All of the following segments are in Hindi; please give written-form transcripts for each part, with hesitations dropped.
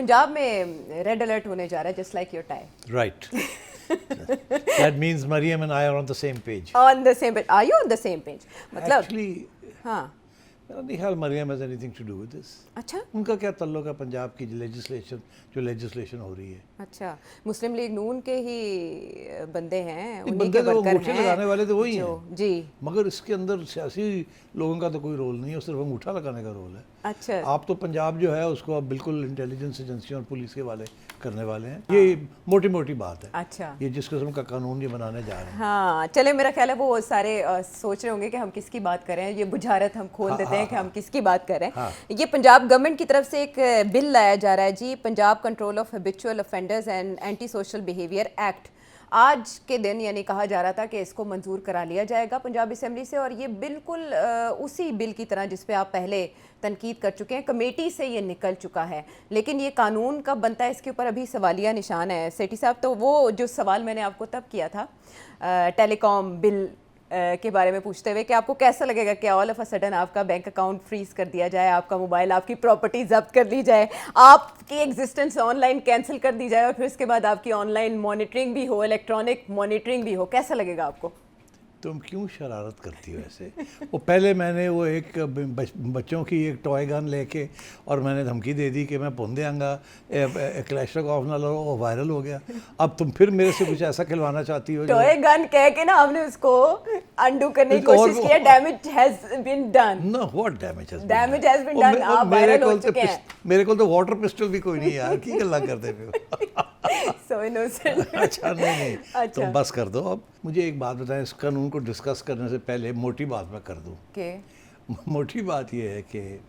पंजाब में रेड अलर्ट होने जा रहा है, just like your tie. Right. That means Mariam and I are on the same page. On the same page. Are you on the same page? मतलब Actually, हाँ. मेरा नहीं ख्याल Mariam has anything to do with this. अच्छा. उनका क्या ताल्लुक है पंजाब की लेजिस्लेशन हो रही है. अच्छा, मुस्लिम लीग नून के ही बंदे हैं, उन्हीं बंदे के तो वो वर्कर अंगूठे हैं लगाने वाले तो वही जो हैं. जी. मगर इसके अंदर सियासी लोगों का तो कोई रोल नहीं है, सिर्फ अंगूठा लगाने का रोल है. अच्छा. आप तो पंजाब जो है उसको आप बिल्कुल इंटेलिजेंस एजेंसियों और पुलिस के वाले करने वाले हैं. ये मोटी मोटी बात है. अच्छा. ये जिस किस्म का कानून ये बनाने जा रहे हैं. हाँ, चले, मेरा ख्याल है वो सारे सोच रहे होंगे कि हम किसकी बात कर रहे हैं. ये बुझारत हम खोल देते हैं कि हम किसकी बात कर रहे हैं. हाँ. ये पंजाब गवर्नमेंट की तरफ से एक बिल लाया जा रहा है जी, Punjab control of habitual offenders and anti social behaviour act. आज के दिन यानी कहा जा रहा था कि इसको मंजूर करा लिया जाएगा पंजाब असेंबली से, और ये बिल्कुल उसी बिल की तरह जिस पे आप पहले तनकीद कर चुके हैं, कमेटी से ये निकल चुका है. लेकिन ये कानून कब बनता है इसके ऊपर अभी सवालिया निशान है. सेठी साहब, तो वो जो सवाल मैंने आपको तब किया था टेलीकॉम बिल के बारे में पूछते हुए कि आपको कैसा लगेगा कि ऑल ऑफ अ सडन आपका बैंक अकाउंट फ्रीज कर दिया जाए, आपका मोबाइल, आपकी प्रॉपर्टी जब्त कर ली जाए, आपकी एग्जिस्टेंस ऑनलाइन कैंसिल कर दी जाए और फिर उसके बाद आपकी ऑनलाइन मॉनिटरिंग भी हो, इलेक्ट्रॉनिक मॉनिटरिंग भी हो. कैसा लगेगा आपको? तुम क्यों शरारत करती हो ऐसे? वो पहले मैंने वो एक बच्चों की एक टॉय गन लेके और मैंने धमकी दे दी कि मैं पुन देंगा, क्लैशर ऑफ ना लो, वो वायरल हो गया. अब तुम फिर मेरे से कुछ ऐसा खिलवाना चाहती हो. टॉय गन कह के ना हमने उसको अंडू करने की कोशिश की है. Damage has been done. No, what damage has been done. आप वायरल हो चुके हैं. मेरे को तो वाटर पिस्टल भी कोई नहीं यार, की गल्ला करते हो. So innocent. अच्छा, नहीं अच्छा. तुम बस कर दो. अब मुझे एक बात बताएं, इस कानून को डिस्कस करने से पहले मोटी बात मैं कर दूं. मोटी बात यह है कि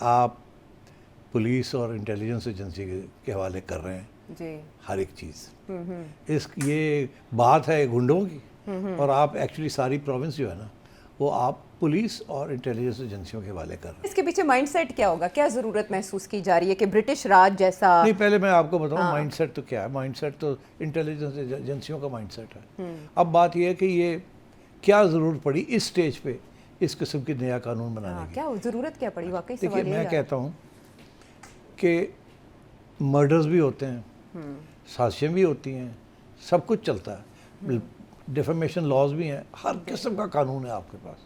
आप पुलिस और इंटेलिजेंस एजेंसी के हवाले कर रहे हैं जी हर एक चीज़. ये बात है गुंडों की, और आप एक्चुअली सारी प्रोविंस जो है ना वो आप पुलिस और इंटेलिजेंस एजेंसियों के हवाले कर रहे हैं. इसके पीछे माइंडसेट क्या होगा? क्या ज़रूरत महसूस की जा रही है कि ब्रिटिश राज जैसा? नहीं, पहले मैं आपको बताऊं माइंडसेट तो क्या है. माइंडसेट तो इंटेलिजेंस एजेंसियों का माइंडसेट है. अब बात यह है कि ये क्या ज़रूरत पड़ी इस स्टेज पे इस किस्म की नया कानून बनाने की. क्या ज़रूरत क्या पड़ी वाकई? देखिए, मैं कहता हूँ कि मर्डर्स भी होते हैं, साजिशें भी होती हैं, सब कुछ चलता है, डिफेमेशन लॉज भी हैं, हर किस्म का कानून है आपके पास.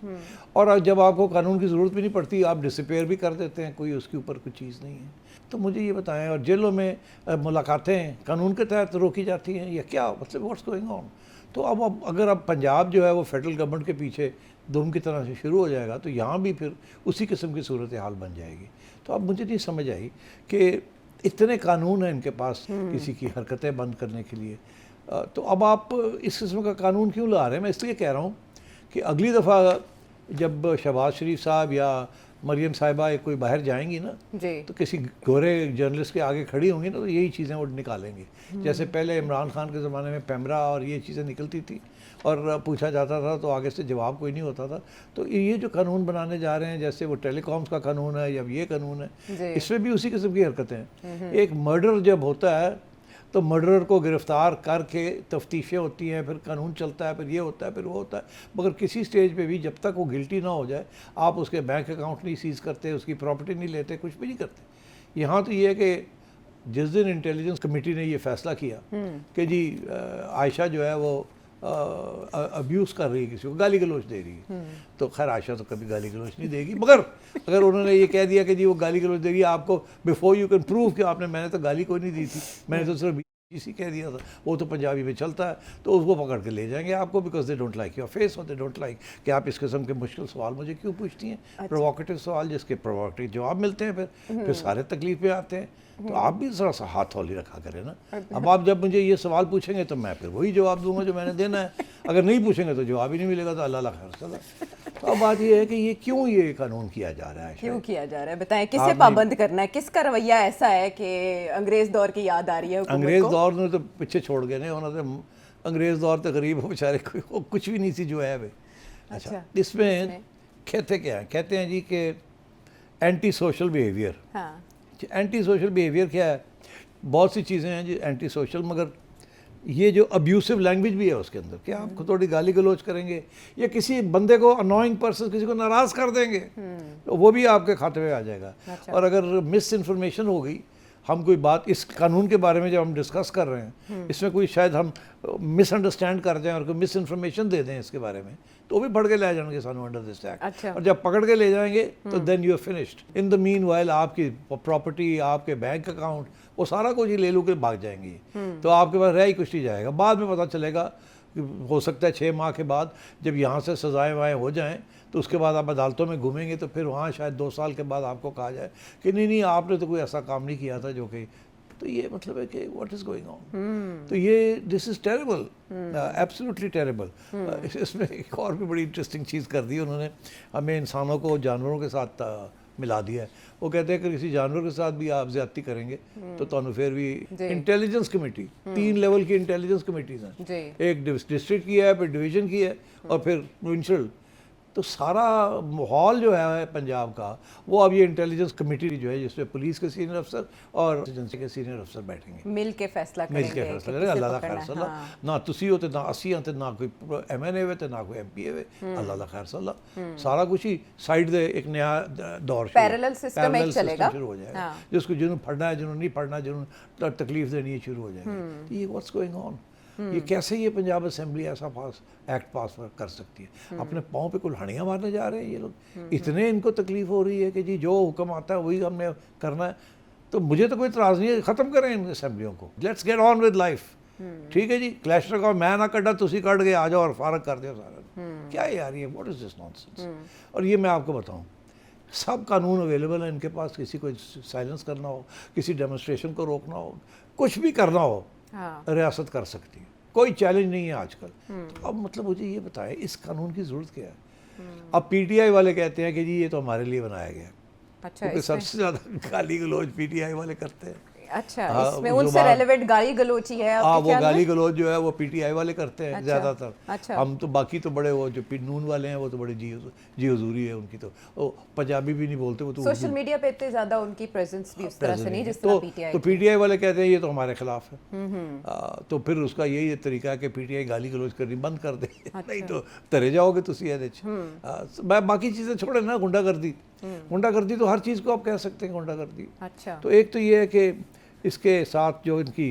और जब आपको कानून की ज़रूरत भी नहीं पड़ती, आप डिसअपेयर भी कर देते हैं, कोई उसके ऊपर कोई चीज़ नहीं है. तो मुझे ये बताएं, और जेलों में मुलाकातें कानून के तहत रोकी जाती हैं या क्या, मतलब व्हाट्स गोइंग ऑन? तो अब अगर अब पंजाब जो है वो फेडरल गवर्नमेंट के पीछे दुम की तरह से शुरू हो जाएगा तो यहाँ भी फिर उसी किस्म की सूरत हाल बन जाएगी. तो अब मुझे नहीं समझ आई कि इतने कानून हैं इनके पास किसी की हरकतें बंद करने के लिए, तो अब आप इस किस्म का कानून क्यों ला रहे हैं? मैं इसलिए कह रहा हूँ कि अगली दफ़ा जब शहबाज शरीफ साहब या मरियम साहिबा कोई बाहर जाएंगी ना जी, तो किसी गोरे जर्नलिस्ट के आगे खड़ी होंगी ना तो यही चीज़ें वो निकालेंगी. जैसे पहले इमरान खान के ज़माने में पैमरा और ये चीज़ें निकलती थी और पूछा जाता था तो आगे से जवाब कोई नहीं होता था. तो ये जो कानून बनाने जा रहे हैं, जैसे वो टेलीकॉम्स का कानून है या ये कानून है, इसमें भी उसी किस्म की हरकतें हैं. एक मर्डर जब होता है तो मर्डरर को गिरफ़्तार करके तफ्तीशें होती हैं, फिर कानून चलता है, फिर ये होता है, फिर वो होता है. मगर किसी स्टेज पे भी जब तक वो गिल्टी ना हो जाए आप उसके बैंक अकाउंट नहीं सीज़ करते, उसकी प्रॉपर्टी नहीं लेते, कुछ भी नहीं करते. यहाँ तो ये है कि जिस दिन इंटेलिजेंस कमेटी ने ये फ़ैसला किया कि जी आयशा जो है वो अब्यूज़ कर रही है, किसी को गाली गलौज दे रही है, तो खैर आयशा तो कभी गाली गलौज नहीं देगी. मगर अगर उन्होंने ये कह दिया कि जी वो गाली गलौज देगी, आपको बिफोर यू कैन प्रूव कि मैंने तो गाली कोई नहीं दी थी, मैंने तो सिर्फ इसी कह दिया था, वो तो पंजाबी में चलता है, तो उसको पकड़ के ले जाएंगे आपको, because they don't like your face और दे डोंट लाइक कि आप इस किस्म के मुश्किल सवाल मुझे क्यों पूछती हैं. प्रोवोकेटिव सवाल जिसके प्रोवोकेटिव जवाब मिलते हैं, फिर सारे तकलीफ में आते हैं. तो आप भी ज़रा सा हाथ हौली रखा करें ना. अब आप जब मुझे ये सवाल पूछेंगे तो मैं फिर वही जवाब दूंगा जो मैंने देना है. अगर नहीं पूछेंगे तो जवाब ही नहीं मिलेगा, तो अल्लाह खैर चला. तो अब बात ये है कि ये क्यों ये कानून किया जा रहा है, क्यों किया जा रहा है? बताएं, किसे पाबंद करना है? किसका रवैया ऐसा है कि अंग्रेज़ दौर की याद आ रही है? अंग्रेज़ दौर ने तो पीछे छोड़ गए ना, उन्होंने अंग्रेज़ दौर तक गरीब हो बेचारे, कुछ भी नहीं थी जो है वे. अच्छा, इसमें कहते क्या है? कहते हैं जी कि एंटी सोशल बिहेवियर. हाँ, एंटी सोशल बिहेवियर क्या है? बहुत सी चीज़ें हैं जी एंटी सोशल, मगर ये जो अब्यूसिव लैंग्वेज भी है उसके अंदर, क्या आप थोड़ी गाली गलौज करेंगे या किसी बंदे को अनोइंग पर्सन किसी को नाराज़ कर देंगे तो वो भी आपके खाते में आ जाएगा. और अगर मिस इन्फॉर्मेशन हो गई, हम कोई बात इस कानून के बारे में जब हम डिस्कस कर रहे हैं, इसमें कोई शायद हम मिसअंडरस्टैंड कर जाएं और कोई मिस इन्फॉर्मेशन दे दें इसके बारे में, तो वो भी पढ़ के ले जाएंगे सानू अंडर दिस एक्ट। अच्छा। और जब पकड़ के ले जाएंगे तो then you are finished. In the meanwhile आपकी प्रॉपर्टी, आपके बैंक अकाउंट, वो सारा कुछ ही ले लू के भाग जाएंगे, तो आपके पास रह ही कुछ नहीं जाएगा। बाद में पता चलेगा, हो सकता है 6 माह के बाद जब यहाँ से सजाएं वाएँ हो जाएं, तो उसके बाद आप अदालतों में घूमेंगे, तो फिर वहाँ शायद 2 साल के बाद आपको कहा जाए कि नहीं नहीं आपने तो कोई ऐसा काम नहीं किया था जो कि, तो ये मतलब है कि व्हाट इज गोइंग ऑन। तो ये this is terrible, absolutely terrible. इसमें एक और भी बड़ी इंटरेस्टिंग चीज़ कर दी उन्होंने, हमें इंसानों को जानवरों के साथ मिला दिया है। वो कहते हैं कि किसी जानवर के साथ भी आप ज्यादती करेंगे तो तुहानू फिर भी इंटेलिजेंस कमेटी, 3 लेवल की इंटेलिजेंस कमेटीज हैं, एक डिस्ट्रिक्ट की है, फिर डिवीजन की है और फिर प्रोविंशियल। तो सारा माहौल जो है पंजाब का, वो अब ये इंटेलिजेंस कमेटी जो है जिसमें पुलिस के सीनियर अफसर और एजेंसी के सीनियर अफसर बैठेंगे, मिल के फैसला करेंगे, मिल के फैसला करेंगे। अल्लाह दा खैर सला, ना तुसी हो ते ना असी हैं ते ना कोई MNA वे ते ना कोई MP वे, अल्लाह दा खैर सला। सारा कुछ ही साइड दे एक नया दौर पैरेलल सिस्टम एक चलेगा, शुरू हो जाएगा, जिसको जिन्होंने पढ़ना है, जिन्होंने नहीं पढ़ना, जिन्होंने तकलीफ देनी है, शुरू हो जाएगी। ये व्हाट्स गोइंग ऑन, ये कैसे ये पंजाब असेंबली ऐसा एक्ट पास कर सकती है? अपने पाँव पे कुल्हाड़ियाँ मारने जा रहे हैं ये लोग। इतने इनको तकलीफ हो रही है कि जी जो हुक्म आता है वही हमने करना है। तो मुझे तो कोई इतराज़ नहीं है, ख़त्म करें इन असेंबलियों को, let's get on with life. ठीक है जी, क्लैशर का मैं ना कटा तुसी कट गए, आ जाओ और फारग कर दो सारा। क्या है यार ये, व्हाट इज दिस नॉनसेंस? और ये मैं आपको बताऊँ, सब कानून अवेलेबल है इनके पास। किसी को साइलेंस करना हो, किसी डेमोन्स्ट्रेशन को रोकना हो, कुछ भी करना हो, रियासत कर सकती है, कोई चैलेंज नहीं है आजकल। तो अब मतलब मुझे ये बताएं इस कानून की ज़रूरत क्या है? अब PTI वाले कहते हैं कि जी ये तो हमारे लिए बनाया गया। अच्छा, क्योंकि सबसे ज़्यादा गाली गलौज PTI वाले करते हैं। अच्छा, इसमें उनसे रेलेवेंट गाली गलोची है? हाँ, वो गाली गलौज जो है वो PTI वाले करते हैं ज़्यादातर। अच्छा। हम तो बाकी तो बड़े वो जो नून वाले हैं वो तो बड़े जी हुजूरी है उनकी, तो वो पंजाबी भी नहीं बोलते, वो तो सोशल मीडिया पे इतने ज़्यादा उनकी प्रेजेंस भी उस तरह से नहीं जिस तरह PTI। तो PTI वाले कहते हैं ये तो हमारे खिलाफ है। तो फिर उसका यही तरीका है कि PTI गाली गलौज करनी बंद कर दे, नहीं तो तरे जाओगे तुसी ਇਹਦੇ ਚ। बाकी चीज़ें छोड़े ना, गुंडागर्दी तो हर चीज़ को आप कह सकते हैं गुंडागर्दी। अच्छा, तो एक तो ये है कि इसके साथ जो इनकी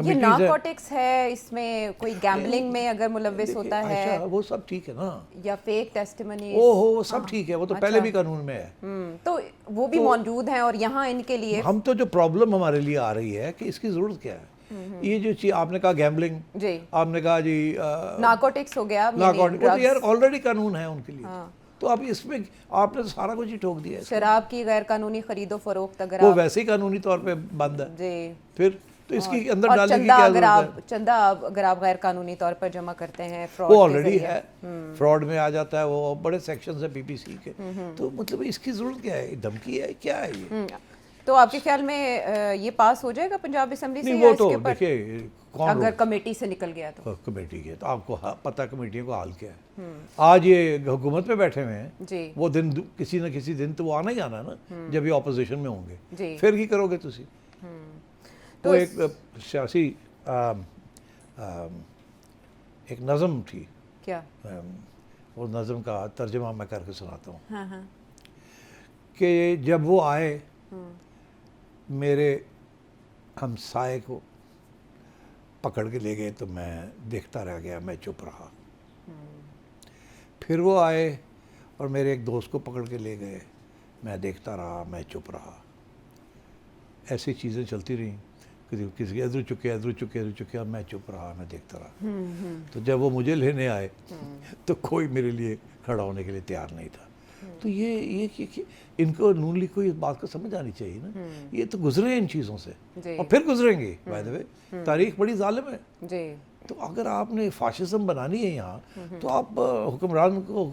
ये नारकोटिक्स है, इसमें कोई गैम्बलिंग में अगर मुलव्विस होता है, वो सब ठीक है ना, या फेक टेस्टिमनी, वो सब ठीक है, वो तो पहले भी कानून में है। तो वो भी मौजूद हैं। और यहाँ इनके लिए हम तो जो प्रॉब्लम हमारे लिए आ रही है कि इसकी ज़रूरत क्या है? ये जो चीज़ आपने कहा गैम्बलिंग, जी आपने कहा जी नारकोटिक्स हो गया, नारकोटिक्स, तो यार ऑलरेडी कानून है उनके लिए। तो अब इसमें आपने तो सारा कुछ ही ठोक दिया है। शराब की गैर कानूनी खरीदो फरोख्त अगर वो वैसे ही कानूनी तौर पे बंद है जी, फिर तो इसकी अंदर डालने की क्या जरूरत है? चंदा अगर आप गैर कानूनी तौर पर जमा करते हैं, फ्रॉड वो ऑलरेडी है, फ्रॉड में आ जाता है, वो बड़े सेक्शंस है PPC के। तो मतलब इसकी जरूरत क्या है? धमकी है, क्या है ये? तो आपके ख्याल में ये पास हो जाएगा पंजाब असेंबली से? वो तो देखिए कौन अगर कमेटी से निकल गया तो कमेटी के, तो आपको पता है कमेटियों का हाल क्या है। आज ये हुकूमत में बैठे हुए हैं जी, वो दिन किसी न किसी दिन तो वो आना ही आना है ना, जब ये ऑपोजिशन में होंगे, जी। फिर की करोगे तुसी? तो एक सियासी एक नज़म थी, क्या वो नज़म का तर्जमा मैं करके सुनाता हूँ। हाँ। कि जब वो आए मेरे हमसाए को पकड़ के ले गए तो मैं देखता रह गया, मैं चुप रहा। फिर वो आए और मेरे एक दोस्त को पकड़ के ले गए, मैं देखता रहा, मैं चुप रहा। ऐसी चीज़ें चलती रहीं, किसी इधर चुके, अब मैं चुप रहा, मैं देखता रहा। तो जब वो मुझे लेने आए तो कोई मेरे लिए खड़ा होने के लिए तैयार नहीं था। तो ये इनको नून लीग को इस बात को समझ आनी चाहिए ना, ये तो गुजरे हैं इन चीज़ों से और फिर गुजरेंगे। बाय द वे तारीख बड़ी जालिम है जी। तो अगर आपने फाशिज्म बनानी है यहाँ तो आप हुक्मरानों को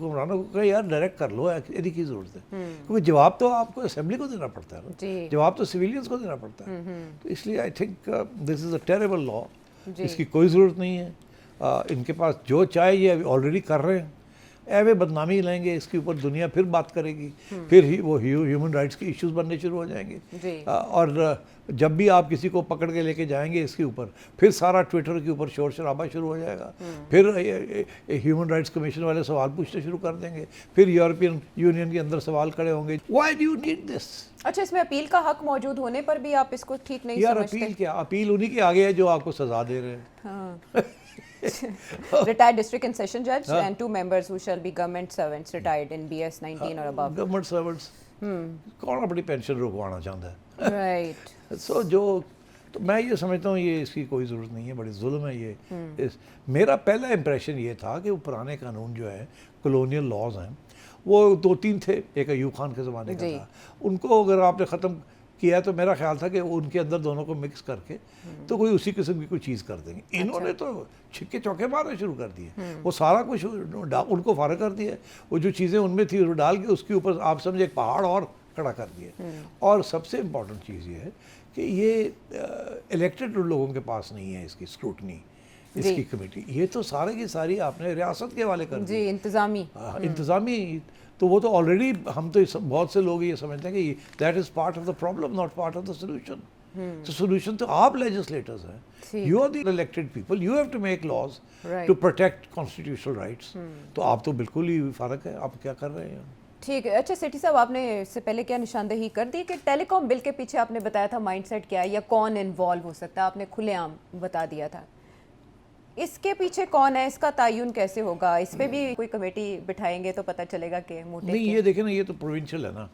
कहें यार डायरेक्ट कर लो, यदि की ज़रूरत है, क्योंकि जवाब तो आपको असेंबली को देना पड़ता है ना, जवाब तो सिविलियंस को देना पड़ता है। तो इसलिए I think this is a terrible law, इसकी कोई ज़रूरत नहीं है। इनके पास जो चाहे ये ऑलरेडी कर रहे हैं। एवे बदनामी लेंगे, इसके ऊपर दुनिया फिर बात करेगी, फिर ही वो ह्यूमन राइट्स के इश्यूज बनने शुरू हो जाएंगे। जी। और जब भी आप किसी को पकड़ के लेके जाएंगे इसके ऊपर, फिर सारा ट्विटर के ऊपर शोर शराबा शुरू हो जाएगा, फिर ह्यूमन राइट्स कमीशन वाले सवाल पूछने शुरू कर देंगे, फिर यूरोपियन यूनियन के अंदर सवाल खड़े होंगे, why do you need this. अच्छा, इसमें अपील का हक मौजूद होने पर भी आप इसको ठीक नहीं यार समझते? अपील क्या, अपील उन्हीं के आगे है जो आपको सजा दे रहे हैं। हाँ। Retired district and session judge and 2 members who shall be government servants retired in BS 19 or above. Government servants कौन अपनी पेंशन रुकवाना चाहता है? Right. सो जो तो मैं ये समझता हूँ ये इसकी कोई ज़रूरत नहीं है, बड़ी जुल्म है ये। मेरा पहला इम्प्रेशन ये था कि वो पुराने कानून जो है, कॉलोनियल लॉज हैं, वो 2-3 थे, एक अयूब खान के ज़माने का था, उनको अगर आपने ख़त्म किया तो मेरा ख्याल था कि उनके अंदर दोनों को मिक्स करके तो कोई उसी किस्म की कोई चीज़ कर देंगे। इन्होंने तो छिक्के चौके मारने शुरू कर दिए, वो सारा कुछ उनको फारग कर दिया, वो जो चीज़ें उनमें थी वो डाल के उसके ऊपर आप समझे एक पहाड़ और खड़ा कर दिया। और सबसे इम्पॉर्टेंट चीज़ ये है कि ये इलेक्टेड लोगों के पास नहीं है इसकी स्क्रूटनी, इसकी कमेटी, ये तो सारे की सारी आपने रियासत के हवाले कर दी। जी, इंतज़ामी। इंतज़ामी तो वो तो ऑलरेडी हम तो बहुत से लोग ये समझते हैं कि that is part of the problem not part of the solution. तो सोल्यूशन तो आप लेजिस्लेटर्स हैं, you are the elected people, you have to make laws to protect constitutional rights. तो आप तो बिल्कुल ही फ़र्क है, आप क्या कर रहे हैं। ठीक है। अच्छा सेठी साहब, आपने इससे पहले क्या निशानदेही कर दी कि टेलीकॉम बिल के पीछे आपने बताया था माइंडसेट क्या है या कौन इन्वॉल्व हो सकता है, आपने खुलेआम बता दिया था। इसके पीछे कौन है, इसका तायुन कैसे होगा, इस पे भी कोई कमेटी बिठाएंगे तो पता चलेगा कि मोटे नहीं, ये देखें ना, ये तो प्रोविंशियल है ना,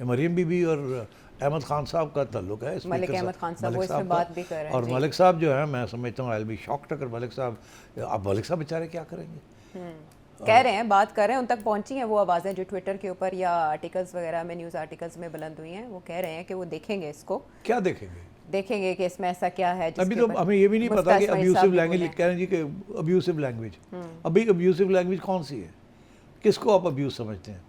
मरियम बीबी और अहमद खान साहब का ताल्लुक है, मलिक अहमद खान साहब वो इसमें बात भी कर रहे हैं। और मलिक साहब जो है, मैं समझता हूँ आई विल बी शॉक्ड अगर मलिक साहब, अब मलिक साहब बेचारे क्या करेंगे। कह रहे हैं, बात कर रहे हैं, उन तक पहुंची हैं वो आवाज़ें जो ट्विटर के ऊपर या आर्टिकल्स वगैरह में, न्यूज़ आर्टिकल्स में बुलंद हुई हैं। वो कह रहे हैं कि वो देखेंगे इसको, क्या देखेंगे कि इसमें ऐसा क्या है। अभी तो हमें ये भी नहीं पता कि अब्यूसिव लैंग्वेज कह रहे हैं जी, कि अब्यूसिव लैंग्वेज, अभी अब्यूसिव लैंग्वेज कौन सी है, किसको आप अब्यूज समझते हैं?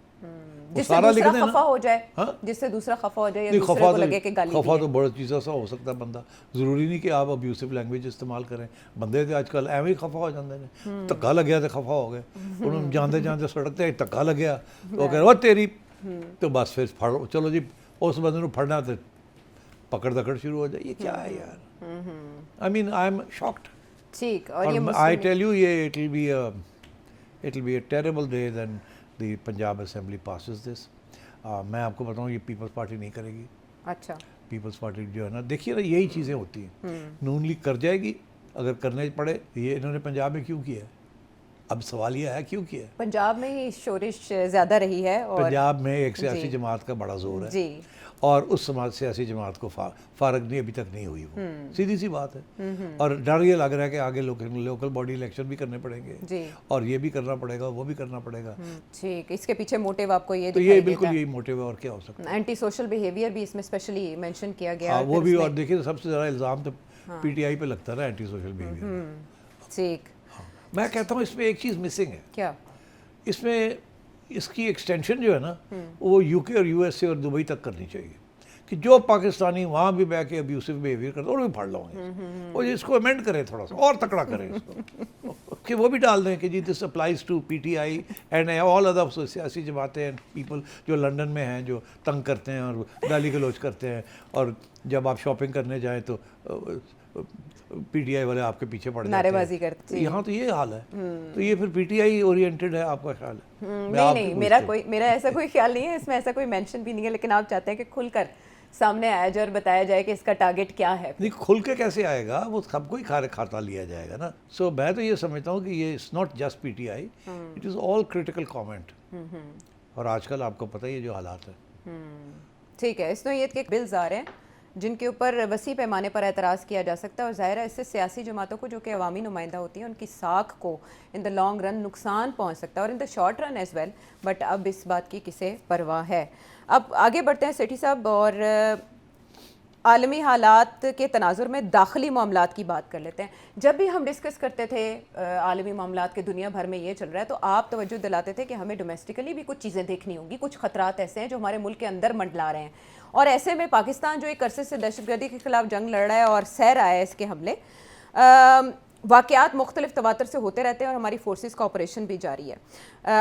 जिससे दूसरा खफा हो जाए, जिससे दूसरा खफा हो जाए या दूसरे को लगे कि गाली दी है। खफा तो बड़ा चीज़ सा हो सकता है बंदा, ज़रूरी नहीं कि आप अब्यूसिव लैंग्वेज इस्तेमाल करें। बंदे तो आजकल एवं ही खफा हो जाते हैं, धक्का लग गया तो खफा हो गए, उन्होंने जानते जानते सड़क ते धक्का लग गया तो कह रहे तेरी, तो बस फिर फड़ो, चलो जी उस बंदे को फड़ना तो पकड़ दकड़ शुरू हो जाए। ये क्या है यार, I mean I am shocked. ठीक, और ये आई टेल यू, ये it will be a terrible day when the Punjab assembly passes this. मैं आपको बताऊं, ये पीपल्स पार्टी नहीं करेगी। अच्छा, पीपल्स पार्टी जो है ना, देखिए ना, यही चीज़ें होती हैं, नून लीग कर जाएगी अगर करने पड़े। ये इन्होंने पंजाब में क्यों किया है? अब सवाल ये है क्यों किया है? पंजाब में ही शोरिश ज़्यादा रही है और पंजाब में एक सियासी जमात का बड़ा जोर है जी, और उस समाज सियासी जमात को फारग नहीं अभी तक नहीं हुई, वो सीधी सी बात है। और डर ये लग रहा है कि आगे लोकल बॉडी इलेक्शन भी करने पड़ेंगे जी, और ये भी करना पड़ेगा, वो भी करना पड़ेगा। ठीक, इसके पीछे मोटिव आपको ये तो ये बिल्कुल यही मोटिव है, और क्या हो सकता है। एंटी सोशल बिहेवियर भी इसमें स्पेशली मेंशन किया गया, वो भी। और देखिए सबसे ज़्यादा इल्ज़ाम तो पीटीआई पे लगता है ना, एंटी सोशल बिहेवियर। ठीक, मैं कहता हूँ इसमें एक चीज़ मिसिंग है। क्या? इसमें इसकी एक्सटेंशन जो है ना, वो यूके और यूएसए और दुबई तक करनी चाहिए, कि जो पाकिस्तानी वहाँ भी बैठ के अब्यूसिव बिहेवियर करते और भी फाड़ लाऊंगे, और इसको अमेंड करें, थोड़ा सा और तकड़ा करें इसको, कि वो भी डाल दें कि जी this applies to PTI and all other सियासी जमातें एंड पीपल जो लंदन में हैं, जो तंग करते हैं और गाली गलौज करते हैं, और जब आप शॉपिंग करने जाएँ तो पीटीआई वाले आपके पीछे पड़ जाते हैं, नारेबाजी करते हैं। यहाँ तो ये हाल है। तो ये फिर पीटीआई ओरिएंटेड है, आपका ख्याल है? नहीं, मेरा ऐसा कोई ख्याल नहीं है, इसमें ऐसा कोई मेंशन भी नहीं है, लेकिन आप चाहते हैं कि खुलकर सामने आया जाए और बताया जाए कि इसका टारगेट क्या है। नहीं, खुल के कैसे आएगा, वो सबको ही खाता लिया जाएगा ना। सो मैं तो ये समझता हूँ कि ये it's not just PTI, it is all critical comment. और आजकल आपको पता ही है जो हालात है। ठीक है, इस नौइयत के बिल्स आ रहे हैं जिनके ऊपर वसी पैमाने पर एतराज़ किया जा सकता है, और ज़ाहिर है इससे सियासी जमातों को जो कि अवामी नुमाइंदा होती हैं उनकी साख को इन द लॉन्ग रन नुकसान पहुंच सकता है, और in the short run as well. But अब इस बात की किसे परवाह है। अब आगे बढ़ते हैं सेठी साहब, और आलमी हालात के तनाजुर में दाखिली मामलात की बात कर लेते हैं। जब भी हम डिस्कस करते थे आलमी मामलात के दुनिया भर में ये चल रहा है, तो आप तवज्जो दिलाते थे कि हमें डोमेस्टिकली भी कुछ चीज़ें देखनी होंगी, कुछ ख़तरात ऐसे हैं जो हमारे मुल्क के अंदर मंडला रहे हैं, और ऐसे में पाकिस्तान जो एक अरसे से दहशतगर्दी के खिलाफ जंग लड़ रहा है और सह रहा है इसके हमले, वाक़यात मुख्तलिफ तवातर से होते रहते हैं और हमारी फोर्सेस का ऑपरेशन भी जारी है।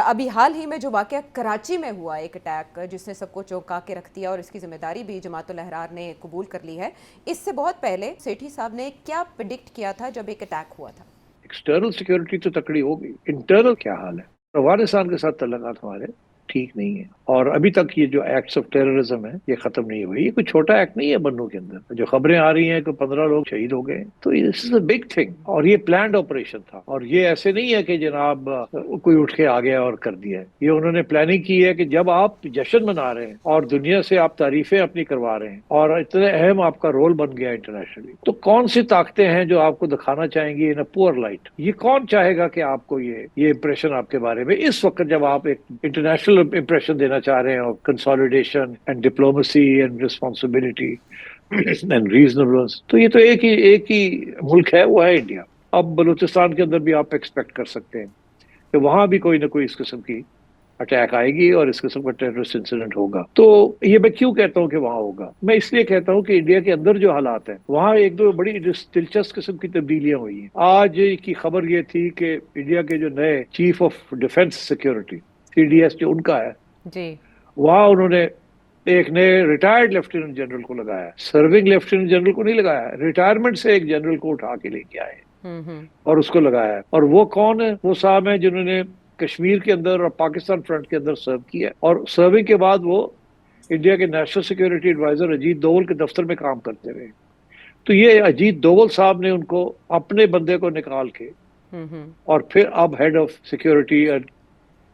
अभी हाल ही में जो वाक़या कराची में हुआ, एक अटैक जिसने सबको चौंका के रख दिया और इसकी ज़िम्मेदारी भी जमातुल अहरार ने कबूल कर ली है, इससे बहुत पहले सेठी साहब ने क्या प्रेडिक्ट किया था जब एक अटैक हुआ था? एक्सटर्नल सिक्योरिटी तो तकड़ी होगी, इंटरनल क्या हाल है? अफगानिस्तान के साथ तल्लुकात हमारे ठीक नहीं है, और अभी तक ये जो एक्ट्स ऑफ टेररिज्म है ये खत्म नहीं हुए। ये कोई छोटा एक्ट नहीं है बन्नू के अंदर। जो खबरें आ रही हैं कि 15 लोग शहीद हो गए, तो this is a big thing, और ये प्लान्ड ऑपरेशन था। और ये ऐसे नहीं है कि जनाब कोई उठ के आ गया और कर दिया है। ये उन्होंने प्लानिंग की है कि जब आप जश्न मना रहे हैं और दुनिया से आप तारीफें अपनी करवा रहे हैं और इतने अहम आपका रोल बन गया इंटरनेशनली, तो कौन सी ताकतें हैं जो आपको दिखाना चाहेंगी इन अ पुअर लाइट? ये कौन चाहेगा कि आपको ये इंप्रेशन आपके बारे में इस वक्त, जब आप एक इंटरनेशनल इंप्रेशन देना चाह रहे हैं और consolidation and diplomacy and responsibility and reasonableness. तो ये तो एक ही मुल्क है, वो है इंडिया। अब बलूचिस्तान के अंदर भी आप एक्सपेक्ट कर सकते हैं कि वहां भी कोई ना कोई इस किस्म की अटैक आएगी और इस किस्म का टेररिस्ट इंसिडेंट होगा। तो ये मैं क्यों कहता हूँ कि वहां होगा? मैं इसलिए कहता हूँ कि इंडिया के अंदर जो हालात हैं वहां एक दो बड़ी दिलचस्प किस्म की तब्दीलियां हुई हैं। आज की खबर ये थी कि इंडिया के जो नए chief of defence security CDS जो उनका है जी, वहां उन्होंने एक नए रिटायर्ड लेफ्टिनेंट जनरल को लगाया। सर्विंग लेफ्टिनेंट जनरल को नहीं लगाया, रिटायरमेंट से एक जनरल को उठा के लेके आए और उसको लगाया। और वो कौन है? वो साहब है जिन्होंने कश्मीर के अंदर और पाकिस्तान फ्रंट के अंदर सर्व किया, और सर्विंग के बाद वो इंडिया के national security adviser Ajit Doval के दफ्तर में काम करते रहे। तो ये अजीत डोवल साहब ने उनको अपने बंदे को निकाल के और फिर अब head of security and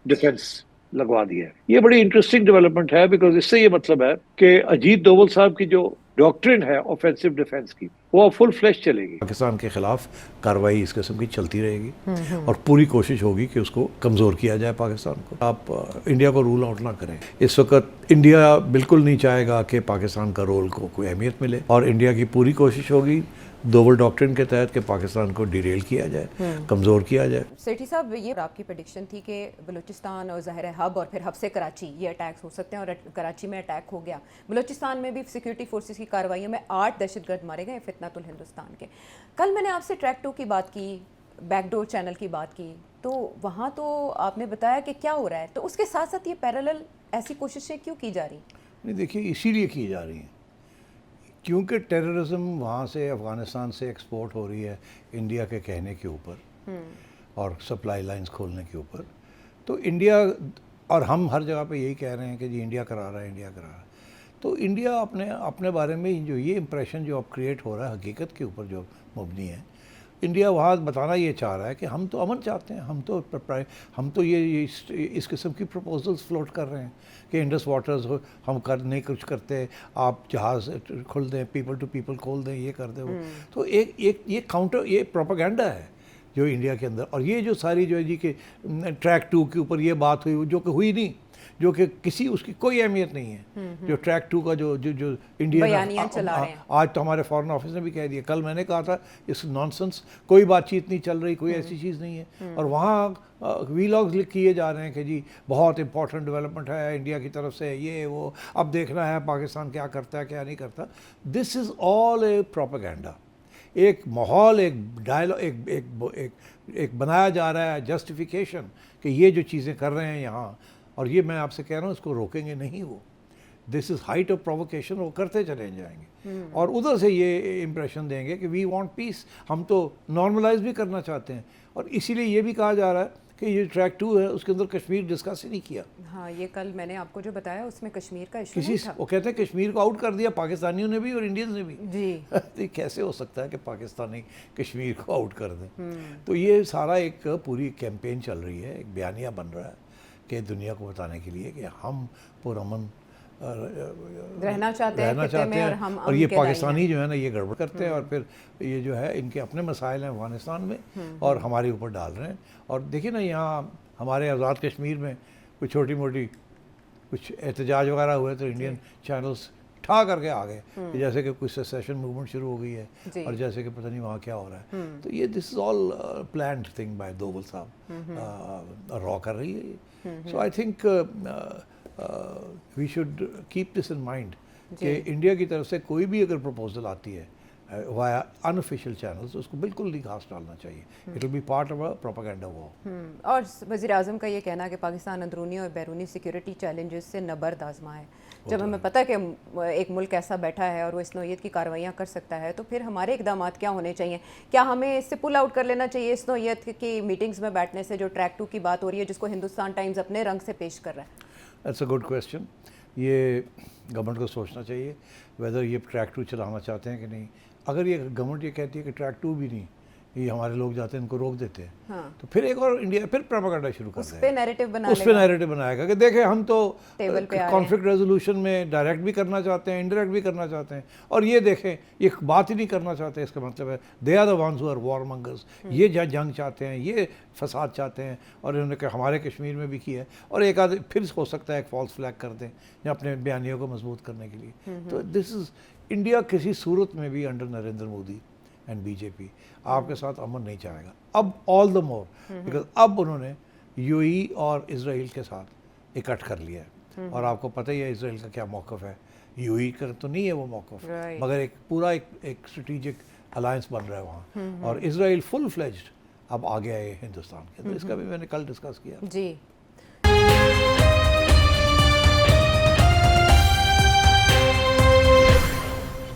defence लगवा दिया है। ये बड़ी इंटरेस्टिंग डेवलपमेंट है, बिकॉज इससे ये मतलब है कि अजीत डोवल साहब की जो डॉक्ट्रिन है ऑफेंसिव डिफेंस की, वो फुल फ्लैश चलेगी। पाकिस्तान के खिलाफ कार्रवाई इस किस्म की चलती रहेगी और पूरी कोशिश होगी कि उसको कमज़ोर किया जाए पाकिस्तान को। आप इंडिया को रूल आउट ना करें। इस वक्त इंडिया बिल्कुल नहीं चाहेगा कि पाकिस्तान का रोल को कोई अहमियत मिले, और इंडिया की पूरी कोशिश होगी दोवल डॉक्ट्रिन के तहत कि पाकिस्तान को डिरेल किया जाए, कमज़ोर किया जाए। सेठी साहब, ये आपकी प्रेडिक्शन थी कि बलूचिस्तान और ज़ाहिर है हब और फिर हब से कराची ये अटैक्स हो सकते हैं, और कराची में अटैक हो गया। बलूचिस्तान में भी सिक्योरिटी फोर्सेस की कार्रवाइयों में 8 दहशतगर्द मारे गए फितनतुल हिंदुस्तान के। कल मैंने आपसे ट्रैक 2 की बात की, बैकडोर चैनल की बात की, तो वहाँ तो आपने बताया कि क्या हो रहा है, तो उसके साथ साथ ये पैरेलल ऐसी कोशिशें क्यों की जा रही? नहीं, देखिए इसीलिए की जा रही हैं क्योंकि टेररिज्म वहाँ से अफ़गानिस्तान से एक्सपोर्ट हो रही है इंडिया के कहने के ऊपर और सप्लाई लाइंस खोलने के ऊपर। तो इंडिया, और हम हर जगह पे यही कह रहे हैं कि जी इंडिया करा रहा है, इंडिया करा रहा है। तो इंडिया अपने बारे में जो ये इम्प्रेशन जो अब क्रिएट हो रहा है हकीकत के ऊपर जो मबनी है, इंडिया वहाँ बताना ये चाह रहा है कि हम तो अमन चाहते हैं, हम तो ये इस किस्म की प्रपोजल्स फ्लोट कर रहे हैं कि इंडस वाटर्स हम नहीं कुछ करते, आप जहाज़ खोल दें, पीपल टू पीपल खोल दें, ये कर दें वो। तो एक ये काउंटर, ये प्रोपेगेंडा है जो इंडिया के अंदर। और ये जो सारी जो है जी कि ट्रैक 2 के ऊपर ये बात हुई जो कि हुई नहीं, जो कि किसी उसकी कोई अहमियत नहीं है। जो ट्रैक 2 का जो जो जो इंडिया चला रहे हैं। आज तो हमारे फॉरेन ऑफिस ने भी कह दिया, कल मैंने कहा था इस नॉनसेंस, कोई बातचीत नहीं चल रही, कोई ऐसी चीज़ नहीं है। और वहाँ वीलॉग्स किए जा रहे हैं कि जी बहुत इंपॉर्टेंट डेवलपमेंट है इंडिया की तरफ से, ये वो, अब देखना है पाकिस्तान क्या करता है क्या नहीं करता। This is all A propaganda. एक माहौल, एक डायलॉग, एक बनाया जा रहा है जस्टिफिकेशन कि ये जो चीज़ें कर रहे हैं यहाँ, और ये मैं आपसे कह रहा हूँ इसको रोकेंगे नहीं वो। This is height of provocation, वो करते चले जाएंगे और उधर से ये इम्प्रेशन देंगे कि वी वांट पीस, हम तो नॉर्मलाइज भी करना चाहते हैं। और इसीलिए ये भी कहा जा रहा है कि ये ट्रैक 2 है उसके अंदर कश्मीर डिस्कस ही नहीं किया। हाँ, ये कल मैंने आपको जो बताया उसमें कश्मीर का इशू नहीं था। वो कहते हैं कश्मीर को आउट कर दिया पाकिस्तानियों ने भी और इंडियंस ने भी जी। तो कैसे हो सकता है कि पाकिस्तानी कश्मीर को आउट कर दें? तो ये सारा एक पूरी कैंपेन चल रही है, एक बयानिया बन रहा है कि दुनिया को बताने के लिए कि हम पुरअमन रहना चाहते हैं और ये पाकिस्तानी जो है ना ये गड़बड़ करते हैं, और फिर ये जो है इनके अपने मसाइल हैं अफगानिस्तान में और हमारे ऊपर डाल रहे हैं। और देखिए ना, यहाँ हमारे आज़ाद कश्मीर में कुछ छोटी मोटी कुछ एहतजाज वगैरह हुए तो इंडियन चैनल्स ठा करके आ गए कि जैसे कि कुछ सेसेशन मूवमेंट शुरू हो गई है और जैसे कि पता नहीं वहाँ क्या हो रहा है। तो ये this is all planned thing by Doval साहब, रॉ कर रही है ये। So I think we should keep this in mind कि इंडिया की तरफ से कोई भी अगर प्रपोजल आती है वाया अनऑफिशियल चैनल्स, उसको बिल्कुल नहीं घास डालना चाहिए. It will be part of a propaganda war. और वज़ीर आज़म का ये कहना कि पाकिस्तान अंदरूनी और बैरूनी सिक्योरिटी चैलेंजेस से नबर्द आजमा है. जब हमें पता है कि एक मुल्क ऐसा बैठा है और वो इस नौयत की कार्रवाइयाँ कर सकता है, तो फिर हमारे इकदाम क्या होने चाहिए? क्या हमें इससे पुल आउट कर लेना चाहिए इस नौयत की मीटिंग्स में बैठने से, जो ट्रैक 2 की बात हो रही है, जिसको हिंदुस्तान टाइम्स अपने रंग से पेश कर रहा है? That's a good question. ये गवर्नमेंट को सोचना चाहिए वेदर ये ट्रैक 2 चलाना चाहते हैं कि नहीं. अगर ये गवर्नमेंट ये कहती है कि ट्रैक 2 भी नहीं, ये हमारे लोग जाते हैं इनको रोक देते हैं, हाँ. तो फिर एक और इंडिया फिर प्रोपेगेंडा शुरू कर उस देगा. पे नैरेटिव बना उस पे लेगा. नैरेटिव बनाएगा कि देखें हम तो टेबल पे आ रहे हैं. कॉन्फ्लिक्ट रेजोल्यूशन में डायरेक्ट भी करना चाहते हैं, इनडायरेक्ट भी करना चाहते हैं, और ये देखें ये बात ही नहीं करना चाहते. इसका मतलब है they are the ones who are war mongers. ये जंग चाहते हैं, ये फसाद चाहते हैं, और इन्होंने हमारे कश्मीर में भी किया है. और एक आध फिर हो सकता है एक फॉल्स फ्लैग कर दें या अपने बयानियों को मजबूत करने के लिए. तो दिस इज़ इंडिया किसी सूरत में भी under Narendra Modi and BJP आपके साथ अमन नहीं चाहेगा. अब ऑल द मोर बिकॉज अब उन्होंने यूएई और इजराइल के साथ इकट्ठ कर लिया है. और आपको पता ही है इजराइल का क्या मौक़िफ़ है. यूएई का तो नहीं है वो मौक़िफ़, मगर एक पूरा एक स्ट्रेटिजिक अलायंस बन रहा है वहाँ. और इजराइल फुल फ्लेज्ड अब आ गया है हिंदुस्तान के. तो इसका भी मैंने कल डिस्कस किया. जी.